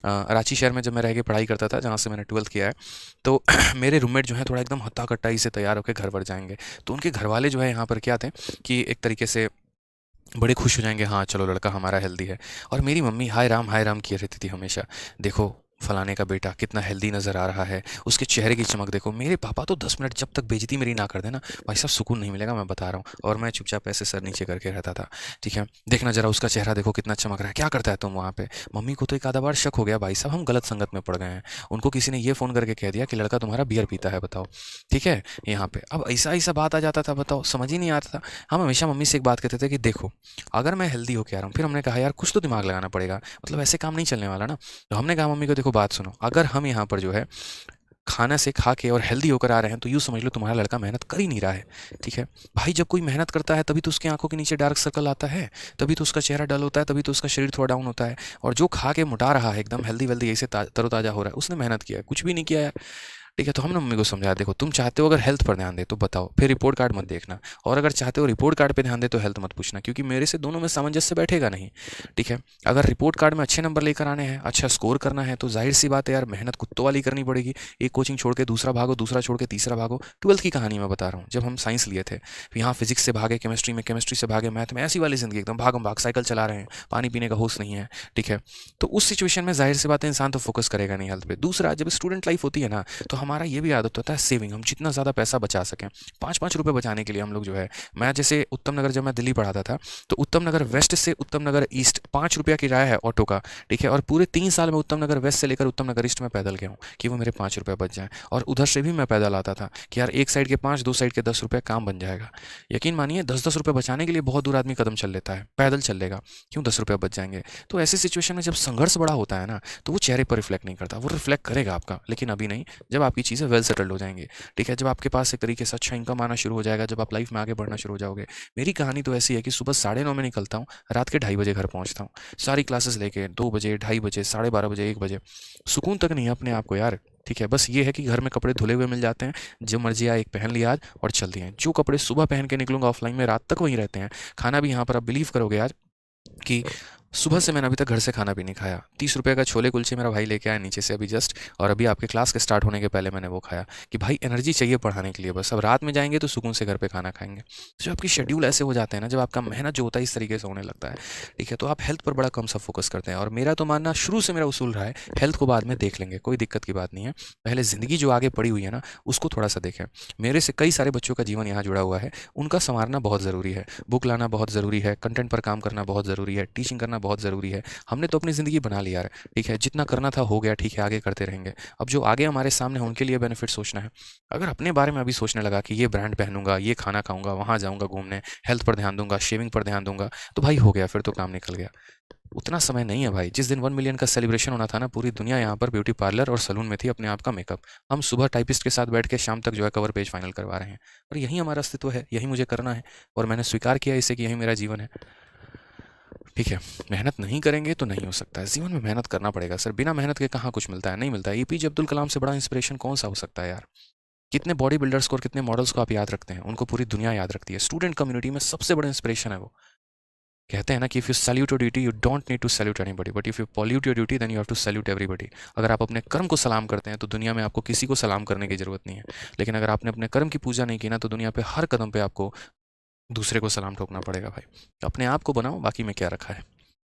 रांची शहर में जब मैं रह के पढ़ाई करता था, जहाँ से मैंने 12th किया है, तो मेरे रूममेट जो हैं थोड़ा एकदम हट्टा-कट्टाई से तैयार होके घर पर जाएँगे। तो उनके घरवाले जो है यहाँ पर क्या थे कि एक तरीके से बड़े खुश हो जाएँगे, हाँ, चलो लड़का हमारा हेल्दी है। और मेरी मम्मी हाय राम किए रहती थी हमेशा। देखो फलाने का बेटा कितना हेल्दी नज़र आ रहा है, उसके चेहरे की चमक देखो। मेरे पापा तो 10 मिनट जब तक बेइज़्ज़ती मेरी ना कर दें ना, भाई साहब सुकून नहीं मिलेगा, मैं बता रहा हूँ। और मैं चुपचाप ऐसे सर नीचे करके रहता था, ठीक है? देखना ज़रा उसका चेहरा देखो कितना चमक रहा है, क्या करता है तुम वहाँ पे? मम्मी को तो एक आधा बार शक हो गया, भाई साहब हम गलत संगत में पड़ गए हैं। उनको किसी ने ये फ़ोन करके कह दिया कि लड़का तुम्हारा बियर पीता है, बताओ, ठीक है? यहाँ पे अब ऐसा-ऐसा बात आ जाता था, बताओ, समझ ही नहीं आता था। हम हमेशा मम्मी से एक बात कहते थे कि देखो, अगर मैं हेल्दी होके आ रहा हूँ, फिर हमने कहा यार कुछ तो दिमाग लगाना पड़ेगा, मतलब ऐसे काम नहीं चलने वाला ना। तो हमने कहा मम्मी को देखो बात सुनो, अगर हम यहाँ पर जो है खाना से खा के और हेल्दी होकर आ रहे हैं तो यूँ समझ लो तुम्हारा लड़का मेहनत कर ही नहीं रहा है, ठीक है? भाई जब कोई मेहनत करता है तभी तो उसकी आंखों के नीचे डार्क सर्कल आता है, तभी तो उसका चेहरा डल होता है, तभी तो उसका शरीर थोड़ा डाउन होता है। और जो खा के मोटा रहा है एकदम हेल्दी वेल्दी ऐसे तरोताजा हो रहा है, उसने मेहनत किया है, कुछ भी नहीं किया है। ठीक है, तो हमने मम्मी को समझाया देखो तुम चाहते हो अगर हेल्थ पर ध्यान दे तो बताओ, फिर रिपोर्ट कार्ड मत देखना। और अगर चाहते हो रिपोर्ट कार्ड पे ध्यान दे तो हेल्थ मत पूछना, क्योंकि मेरे से दोनों में सामंजस्य बैठेगा नहीं। ठीक है, अगर रिपोर्ट कार्ड में अच्छे नंबर लेकर आने हैं, अच्छा स्कोर करना है, तो जाहिर सी बात है यार मेहनत कुत्तों वाली करनी पड़ेगी। एक कोचिंग छोड़ के दूसरा भागो, दूसरा छोड़ के तीसरा भागो। 12th की कहानी मैं बता रहा हूँ, जब हम साइंस लिए थे, यहाँ फिजिक्स से भागे केमिस्ट्री में, केमिस्ट्री से भागे मैथ में, ऐसी वाली जिंदगी एकदम भागम भाग, साइकिल चला रहे हैं, पानी पीने का होश नहीं है। ठीक है, तो उस सिचुएशन में जाहिर सी बात है इंसान तो फोकस करेगा नहीं हेल्थ पे। दूसरा, जब स्टूडेंट लाइफ होती है ना, तो हमारा ये भी आदत होता है सेविंग, हम जितना ज़्यादा पैसा बचा सकें। 5-5 रुपये बचाने के लिए हम लोग जो है, मैं जैसे उत्तम नगर जब मैं दिल्ली पढ़ाता था, तो उत्तम नगर वेस्ट से उत्तम नगर ईस्ट 5 रुपया किराया है ऑटो का, ठीक है? और पूरे 3 साल में उत्तम नगर वेस्ट से लेकर उत्तम नगर ईस्ट में पैदल गया हूँ कि वो मेरे 5 रुपये बच जाएँ। और उधर से भी मैं पैदल आता था कि यार एक साइड के 5, दो साइड के 10 रुपये काम बन जाएगा। यकीन मानिए 10-10 रुपये बचाने के लिए बहुत दूर आदमी कदम चल लेता है, पैदल चल लेगा, क्यों 10 रुपये बच जाएंगे। तो ऐसी सिचुएशन में जब संघर्ष बड़ा होता है ना, तो वो चेहरे पर रिफ्लेक्ट नहीं करता, वो रिफ्लेक्ट करेगा आपका, लेकिन अभी नहीं, जब आपकी चीज़ें वेल सेटल्ड हो जाएंगी। ठीक है, जब आपके पास एक तरीके से अच्छा इनकम आना शुरू हो जाएगा, जब आप लाइफ में आगे बढ़ना शुरू हो जाओगे। मेरी कहानी तो ऐसी है कि सुबह 9:30 में निकलता हूँ, रात के 2:30 बजे घर पहुँचता हूँ, सारी क्लासेस लेके 2 बजे, 2:30 बजे, 12:30 बजे, 1 बजे। सुकून तक नहीं है अपने आप को यार। ठीक है, बस ये है कि घर में कपड़े धुले हुए मिल जाते हैं, जो मर्जी आए एक पहन लिया आज और चल दिए। जो कपड़े सुबह पहन के निकलूंगा ऑफलाइन में, रात तक वहीं रहते हैं। खाना भी यहाँ पर आप बिलीव करोगे यार कि सुबह से मैंने अभी तक घर से खाना भी नहीं खाया। 30 रुपये का छोले कुलचे मेरा भाई लेके आया नीचे से अभी जस्ट, और अभी आपके क्लास के स्टार्ट होने के पहले मैंने वो खाया कि भाई एनर्जी चाहिए पढ़ाने के लिए, बस अब रात में जाएंगे तो सुकून से घर पे खाना खाएंगे। तो जब आपकी शेड्यूल ऐसे हो जाते हैं ना, जब आपका मेहनत जो होता है इस तरीके से होने लगता है, ठीक है, तो आप हेल्थ पर बड़ा कम सा फोकस करते हैं। और मेरा तो मानना शुरू से मेरा उसूल रहा है, हेल्थ को बाद में देख लेंगे, कोई दिक्कत की बात नहीं है, पहले ज़िंदगी जो आगे पड़ी हुई है ना उसको थोड़ा सा देखें। मेरे से कई सारे बच्चों का जीवन यहाँ जुड़ा हुआ है, उनका संवारना बहुत ज़रूरी है, बुक लाना बहुत ज़रूरी है, कंटेंट पर काम करना बहुत ज़रूरी है, टीचिंग करना बहुत ज़रूरी है। हमने तो अपनी ज़िंदगी बना ली यार, ठीक है, जितना करना था हो गया, ठीक है, आगे करते रहेंगे। अब जो आगे हमारे सामने है उनके लिए बेनिफिट सोचना है। अगर अपने बारे में अभी सोचने लगा कि ये ब्रांड पहनूंगा, ये खाना खाऊंगा, वहाँ जाऊंगा घूमने, हेल्थ पर ध्यान दूंगा, शेविंग पर ध्यान दूंगा, तो भाई हो गया, फिर तो काम निकल गया। उतना समय नहीं है भाई। जिस दिन 1 मिलियन का सेलिब्रेशन होना था ना, पूरी दुनिया यहाँ पर ब्यूटी पार्लर और सलून में थी अपने आप का मेकअप। हम सुबह टाइपिस्ट के साथ बैठ के शाम तक जो है कवर पेज फाइनल करवा रहे हैं। और यही हमारा अस्तित्व है, यही मुझे करना है, और मैंने स्वीकार किया इसे कि यही मेरा जीवन है। ठीक है, मेहनत नहीं करेंगे तो नहीं हो सकता है, जीवन में मेहनत करना पड़ेगा सर। बिना मेहनत के कहाँ कुछ मिलता है, नहीं मिलता है। एपीजे अब्दुल कलाम से बड़ा इंस्पिरेशन कौन सा हो सकता है यार। कितने बॉडी बिल्डर्स को और कितने मॉडल्स को आप याद रखते हैं, उनको पूरी दुनिया याद रखती है। स्टूडेंट कम्युनिटी में सबसे बड़ा इंस्पिरेशन है वो। कहते हैं ना कि if you salute your duty you don't need to salute anybody, but if you pollute your duty then you have to salute everybody. अगर आप अपने कर्म को सलाम करते हैं तो दुनिया में आपको किसी को सलाम करने की जरूरत नहीं है। लेकिन अगर आपने अपने कर्म की पूजा नहीं की ना, तो दुनिया पे हर कदम पे आपको दूसरे को सलाम ठोकना पड़ेगा भाई। अपने आप को बनाओ, बाकी में क्या रखा है।